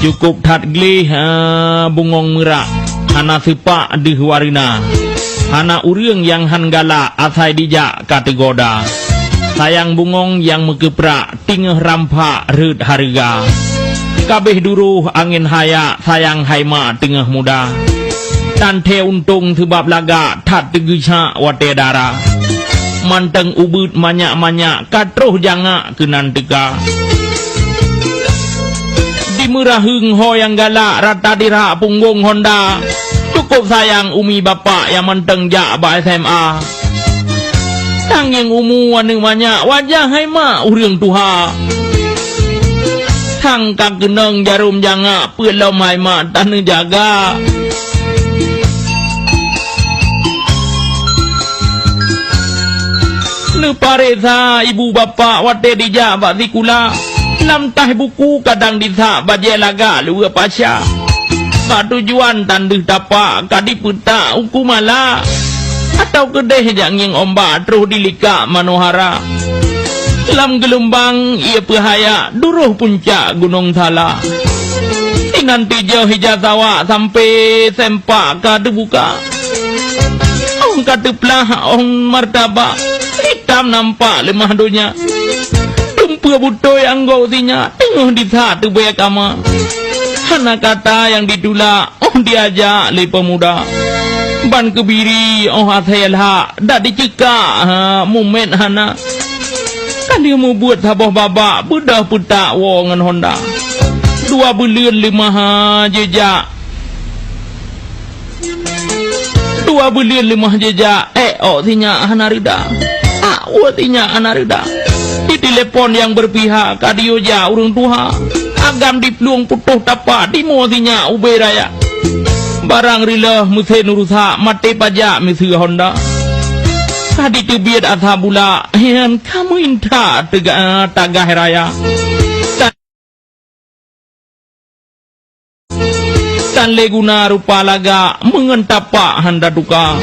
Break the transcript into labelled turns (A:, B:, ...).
A: cukup tat glih bungong merak hana sepak di warina hana uriang yang han gala asai dijak kategoda sayang bungong yang mekeprak tingeh rampak red harga kabeh duruh angin haya sayang haima tengah muda dan te untung sebab laga tat tegisha wate dara manteng ubut manyak-manyak katroh jangak kenan teka di murah heng ho yang galak rata dira punggung Honda cukup sayang umi bapak yang manteng jak ba SMA tang yang umu anu banyak wajah hai ma urang tuha tang kak geneng jarum jangak pelau hai ma tanu jaga nu paresa ibu bapak wate dijak bak sikula lam tah buku kadang disa baje laga lua pasya ka tujuan tandih tapak kadi puta hukumala atau kedeh janging ombak terus dilika manohara lam gelombang ia pehaya duruh puncak gunung Sala nanti jauh hijazawa sampai sempak ka dibuka ong kateplah ong martabak hitam nampak lemah dunia tumpu butoy anggau sinya tengah di satu banyak ama hana kata yang ditulak diajak le pemuda ban kebiri asayalha dak dicekak momen hana kan dia mau buat sabah babak bedah putak wongan Honda 2 bulan 5 jejak 2 bulan 5 jejak sinya hana rida watinya anarida di telepon yang berpihak kadio ja urung tuha agam di peluang putuh tapak di modinya ube raya barang rila musen urusa mate pajak misi Honda kadi tebiat ashabula yang kamu inta tagah raya tan leguna rupa laga mengentapak handa duka